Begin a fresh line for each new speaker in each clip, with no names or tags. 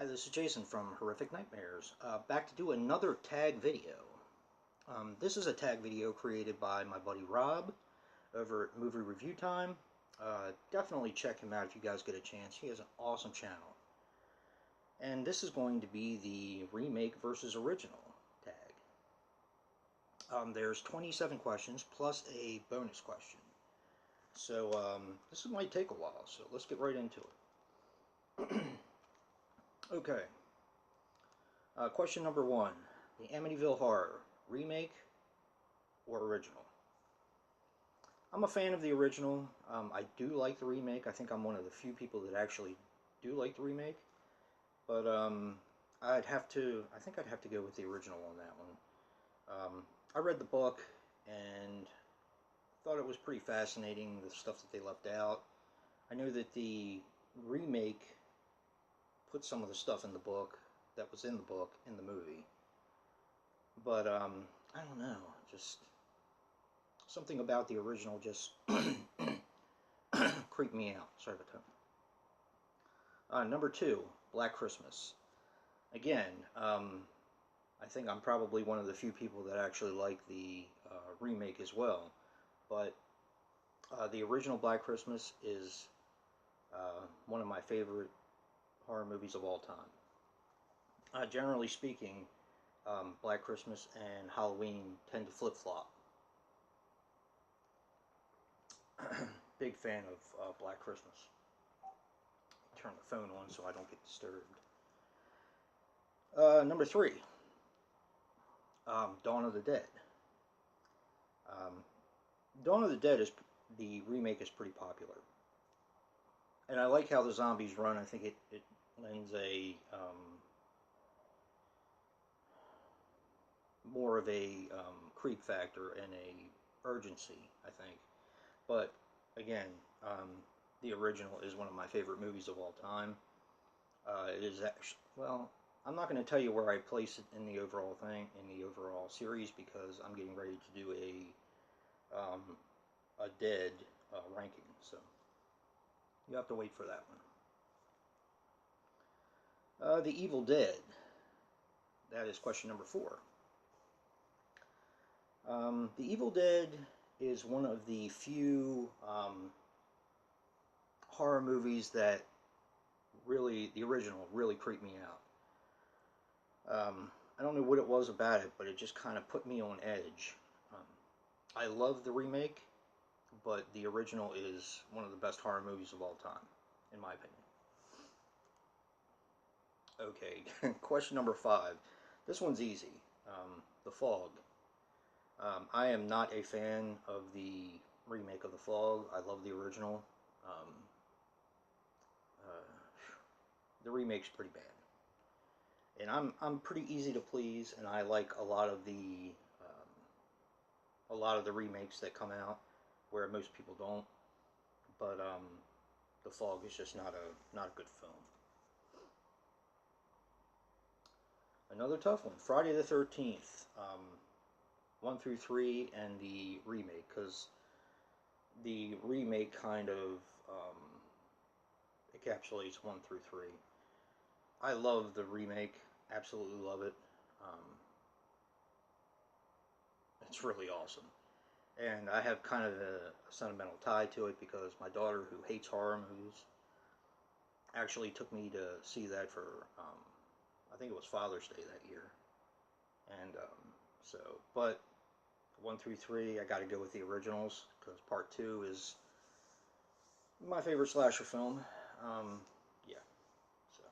Hi, this is Jason from Horrific Nightmares, back to do another tag video. This is a tag video created by my buddy Rob over at MovieReviewTime. Definitely check him out if you guys get a chance. He has an awesome channel. And this is going to be the remake versus original tag. There's 27 questions plus a bonus question. So this might take a while, so let's get right into it. Okay. Question number 1. The Amityville Horror, remake or original? I'm a fan of the original. I do like the remake. I think I'm one of the few people that actually do like the remake. But I think I'd have to go with the original on that one. I read the book and thought it was pretty fascinating, the stuff that they left out. I know that the remake put some of the stuff in the book that was in the book in the movie, but I don't know, just something about the original just creeped me out. Sorry about that. Number 2, Black Christmas. Again, I think I'm probably one of the few people that actually like the remake as well, but the original Black Christmas is one of my favorite horror movies of all time. Generally speaking, Black Christmas and Halloween tend to flip-flop. Big fan of Black Christmas. Turn the phone on so I don't get disturbed. Number 3, Dawn of the Dead. Dawn of the Dead the remake is pretty popular. And I like how the zombies run. I think it lends a more of a creep factor and a urgency, I think. But again, the original is one of my favorite movies of all time. It is actually, well, I'm not going to tell you where I place it in the overall series, because I'm getting ready to do a Dead ranking, so you have to wait for that one. The Evil Dead. That is question number 4. The Evil Dead is one of the few horror movies that really, the original, really creeped me out. I don't know what it was about it, but it just kind of put me on edge. I love the remake, but the original is one of the best horror movies of all time, in my opinion. Okay, question number 5. This one's easy. The Fog. I am not a fan of the remake of The Fog. I love the original. The remake's pretty bad. And I'm pretty easy to please, and I like a lot of the remakes that come out, where most people don't. But The Fog is just not a good film. Another tough one, Friday the 13th, 1 through 3, and the remake, because the remake kind of encapsulates 1 through 3. I love the remake, absolutely love it. It's really awesome. And I have kind of a sentimental tie to it, because my daughter, who hates horror movies, actually took me to see that for, I think it was Father's Day that year. And but 1 through 3, I got to go with the originals, because Part 2 is my favorite slasher film. Yeah. So,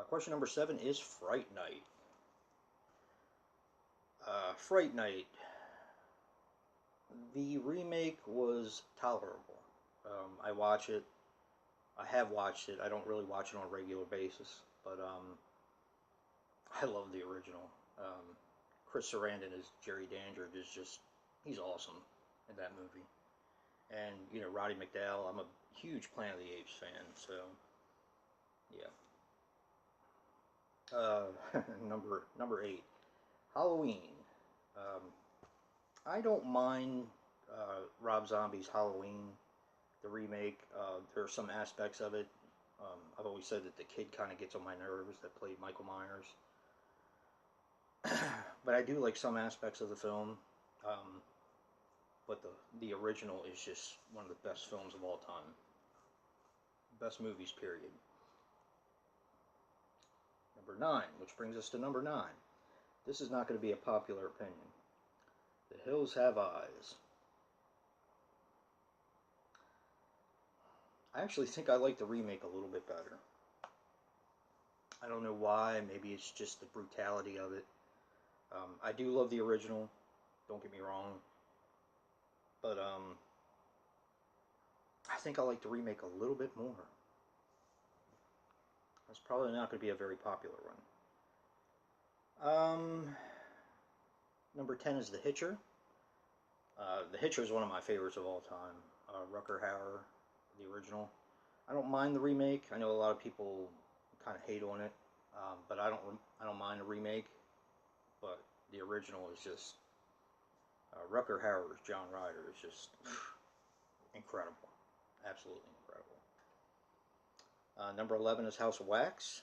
question number 7 is Fright Night. Fright Night. The remake was tolerable. I watch it. I have watched it. I don't really watch it on a regular basis, but I love the original. Chris Sarandon as Jerry Dandridge is just, he's awesome in that movie. And, you know, Roddy McDowall, I'm a huge Planet of the Apes fan, so, yeah. Number 8, Halloween. I don't mind Rob Zombie's Halloween. the remake. There are some aspects of it. I've always said that the kid kind of gets on my nerves that played Michael Myers. But I do like some aspects of the film. But the original is just one of the best films of all time. Best movies, period. Number 9, which brings us to number 9. This is not going to be a popular opinion. The Hills Have Eyes. I actually think I like the remake a little bit better. I don't know why. Maybe it's just the brutality of it. I do love the original. Don't get me wrong. But I think I like the remake a little bit more. It's probably not going to be a very popular one. Number 10 is The Hitcher. The Hitcher is one of my favorites of all time. Rutger Hauer, the original. I don't mind the remake. I know a lot of people kind of hate on it, but I don't mind the remake. But the original is just Rutger Hauer's John Ryder is just incredible, absolutely incredible. Number 11 is House of Wax.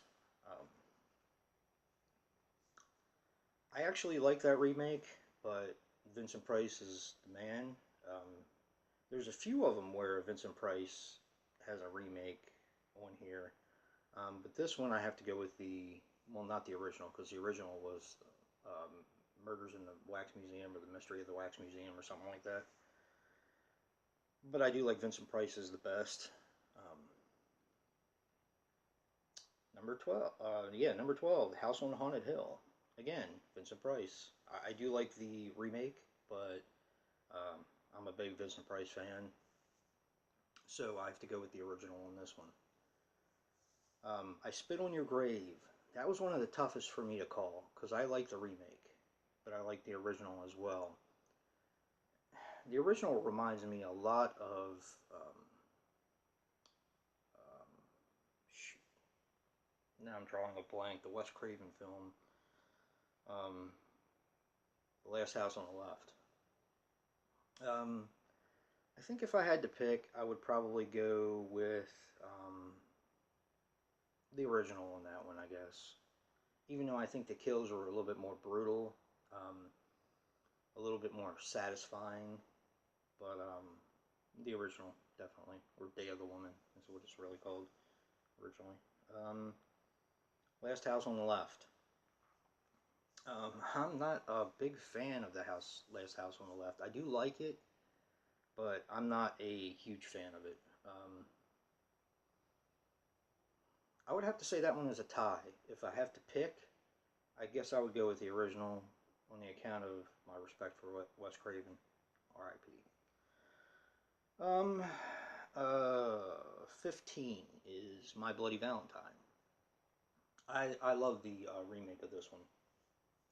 I actually like that remake, but Vincent Price is the man. There's a few of them where Vincent Price has a remake on here, but this one I have to go with not the original, because the original was Murders in the Wax Museum, or The Mystery of the Wax Museum, or something like that. But I do like Vincent Price is the best. Number 12, number 12, House on Haunted Hill. Again, Vincent Price. I do like the remake, but I'm a big Vincent Price fan, so I have to go with the original on this one. I Spit on Your Grave. That was one of the toughest for me to call, because I like the remake, but I like the original as well. The original reminds me a lot of now I'm drawing a blank, the Wes Craven film, The Last House on the Left. I think if I had to pick, I would probably go with the original on that one, I guess. Even though I think the kills were a little bit more brutal, a little bit more satisfying, but the original, definitely. Or Day of the Woman is what it's really called originally. Last House on the Left. I'm not a big fan of the Last House on the Left. I do like it, but I'm not a huge fan of it. I would have to say that one is a tie. If I have to pick, I guess I would go with the original on the account of my respect for Wes Craven. R.I.P. 15 is My Bloody Valentine. I love the remake of this one,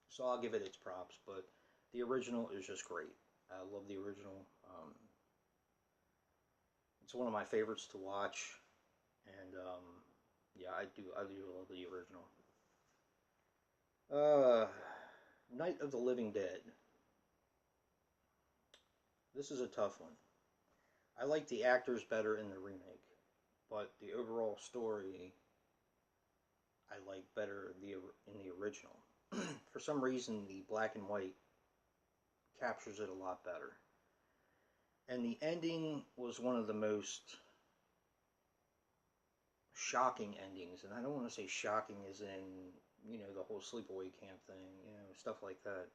so I'll give it its props, but the original is just great. I love the original. It's one of my favorites to watch, and yeah, I do love the original. Night of the Living Dead. This is a tough one. I like the actors better in the remake, but the overall story I like better in the original. For some reason, the black and white captures it a lot better. And the ending was one of the most shocking endings. And I don't want to say shocking as in, the whole sleepaway camp thing, stuff like that.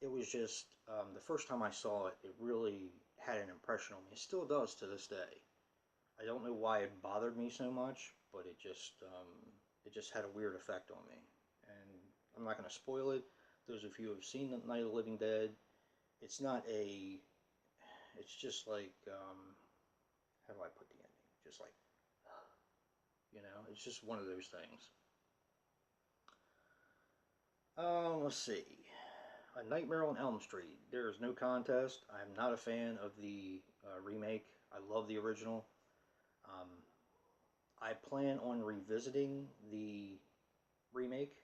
It was just, the first time I saw it, it really had an impression on me. It still does to this day. I don't know why it bothered me so much, but it just had a weird effect on me. And I'm not going to spoil it. Those of you who have seen The Night of the Living Dead, it's just like, how do I put the ending? Just like, it's just one of those things. Let's see. A Nightmare on Elm Street. There is no contest. I'm not a fan of the remake. I love the original. I plan on revisiting the remake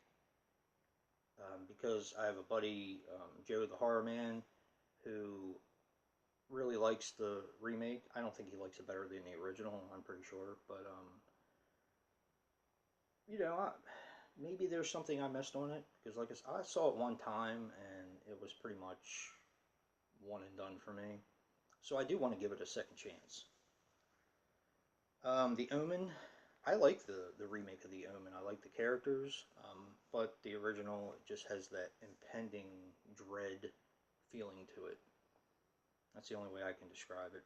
because I have a buddy, Joe TheHORRORman, who really likes the remake. I don't think he likes it better than the original, I'm pretty sure. But, you know, maybe there's something I missed on it. Because, like I saw it one time, and it was pretty much one and done for me. So I do want to give it a second chance. The Omen, I like the remake of the Omen. I like the characters, but the original just has that impending dread feeling to it. That's the only way I can describe it.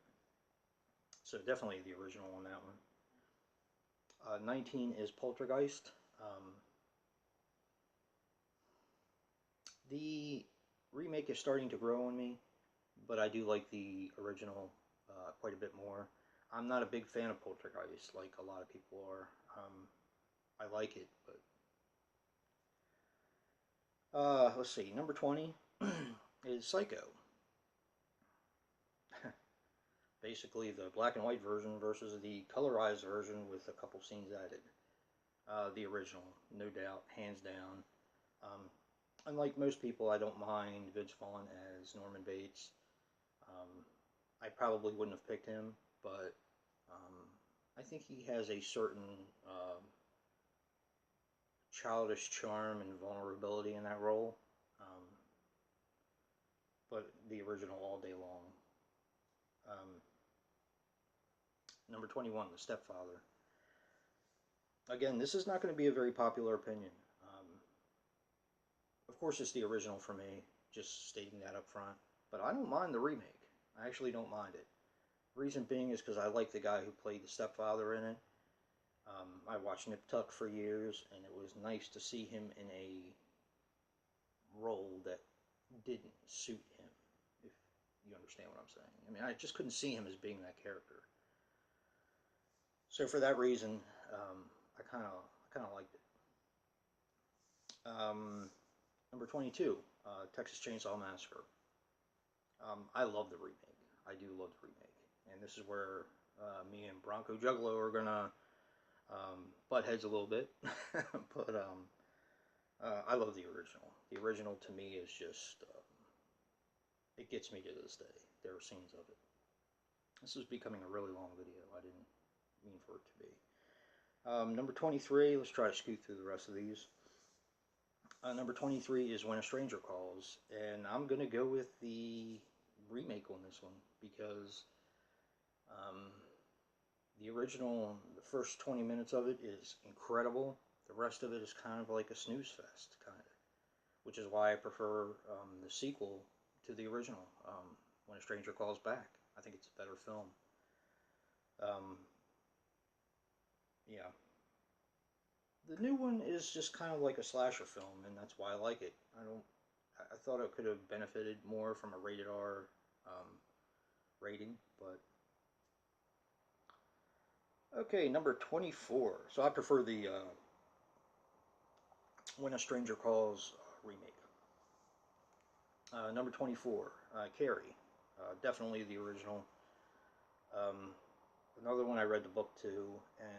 So definitely the original on that one. 19 is Poltergeist. The remake is starting to grow on me, but I do like the original quite a bit more. I'm not a big fan of Poltergeist like a lot of people are. I like it, but let's see. Number 20 is Psycho. Basically, the black and white version versus the colorized version with a couple scenes added. The original, no doubt, hands down. Unlike most people, I don't mind Vince Vaughn as Norman Bates. I probably wouldn't have picked him, but I think he has a certain childish charm and vulnerability in that role. But the original all day long. Number 21, The Stepfather. Again, this is not going to be a very popular opinion. Of course, it's the original for me, just stating that up front. But I don't mind the remake. I actually don't mind it. Reason being is because I like the guy who played the stepfather in it. I watched Nip Tuck for years, and it was nice to see him in a role that didn't suit him, if you understand what I'm saying. I mean, I just couldn't see him as being that character. So for that reason, I kind of liked it. Number 22, Texas Chainsaw Massacre. I love the remake. I do love the remake, and this is where me and Broncojuggalo are gonna butt heads a little bit, but I love the original. The original to me is just it gets me to this day. There are scenes of it. This is becoming a really long video. I didn't mean for it to be. Number 23. Let's try to scoot through the rest of these. Number 23 is When a Stranger Calls, and I'm going to go with the remake on this one because the original, the first 20 minutes of it is incredible. The rest of it is kind of like a snooze fest, kind of, which is why I prefer the sequel to the original, When a Stranger Calls Back. I think it's a better film. Yeah. The new one is just kind of like a slasher film, and that's why I like it. I thought it could have benefited more from a rated R rating, but okay, number 24. So I prefer the When a Stranger Calls remake. Number 24, Carrie. Definitely the original. Another one I read the book too, and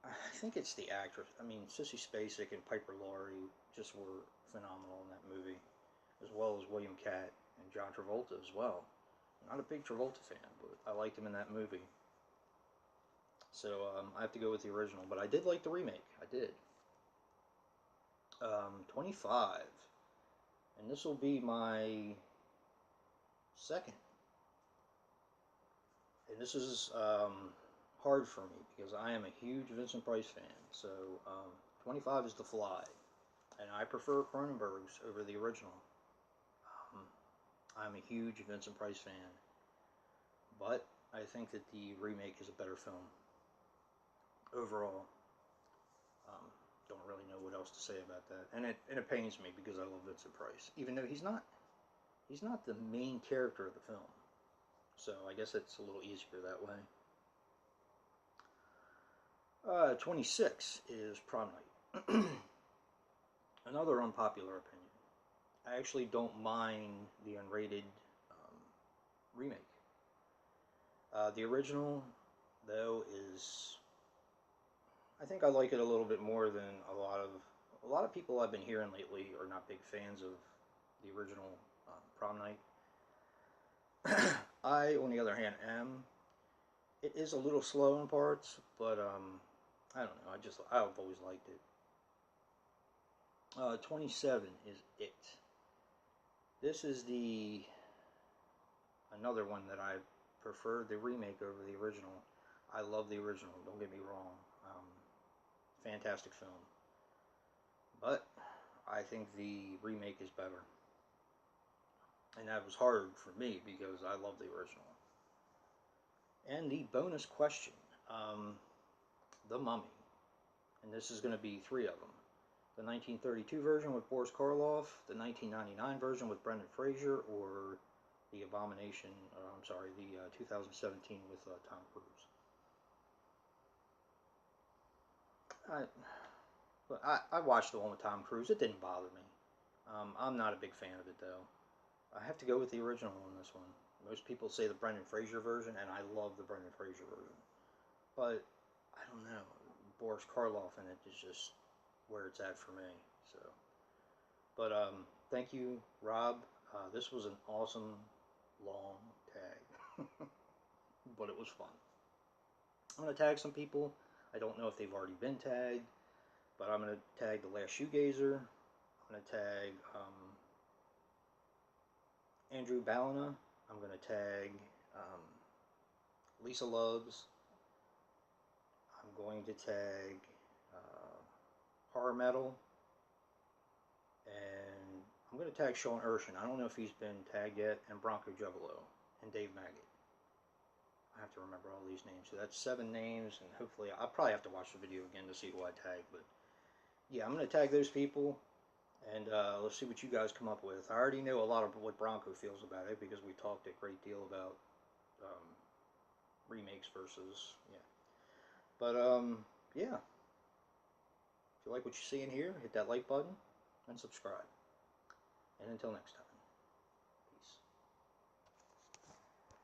I think it's the actress. I mean, Sissy Spacek and Piper Laurie just were phenomenal in that movie, as well as William Catt and John Travolta as well. I'm not a big Travolta fan, but I liked him in that movie. So I have to go with the original, but I did like the remake. I did. 25, and this will be my second. And this is hard for me because I am a huge Vincent Price fan. So 25 is The Fly, and I prefer Cronenberg's over the original. I'm a huge Vincent Price fan, but I think that the remake is a better film overall. Don't really know what else to say about that, and it pains me because I love Vincent Price, even though he's not the main character of the film. So I guess it's a little easier that way. 26 is Prom Night. Another unpopular opinion. I actually don't mind the unrated remake. The original, though, is... I think I like it a little bit more than a lot of people I've been hearing lately are not big fans of the original Prom Night. I, on the other hand, am. It is a little slow in parts, but I don't know. I've always liked it. 27 is It. This is another one that I prefer the remake over the original. I love the original. Don't get me wrong. Fantastic film, but I think the remake is better, and that was hard for me because I love the original. And the bonus question, The Mummy, and this is going to be three of them. The 1932 version with Boris Karloff, the 1999 version with Brendan Fraser, or the Abomination, the 2017 with Tom Cruise. I watched the one with Tom Cruise. It didn't bother me. I'm not a big fan of it, though. I have to go with the original on this one. Most people say the Brendan Fraser version, and I love the Brendan Fraser version. But, I don't know. Boris Karloff in it is just where it's at for me. So, but thank you, Rob. This was an awesome, long tag. But it was fun. I'm going to tag some people. I don't know if they've already been tagged, but I'm going to tag The Last Shoegazer. I'm going to tag Andrew Ballina. I'm going to tag Lisa Loves. I'm going to tag Horror Metal. And I'm going to tag Sean Erschen. I don't know if he's been tagged yet. And Broncojuggalo. And Dave Maggot. I have to remember all these names. So that's 7 names, and hopefully I'll probably have to watch the video again to see who I tagged. But yeah, I'm going to tag those people, and let's see what you guys come up with. I already know a lot of what Bronco feels about it because we talked a great deal about remakes versus, yeah. But yeah, if you like what you see in here, hit that like button and subscribe. And until next time.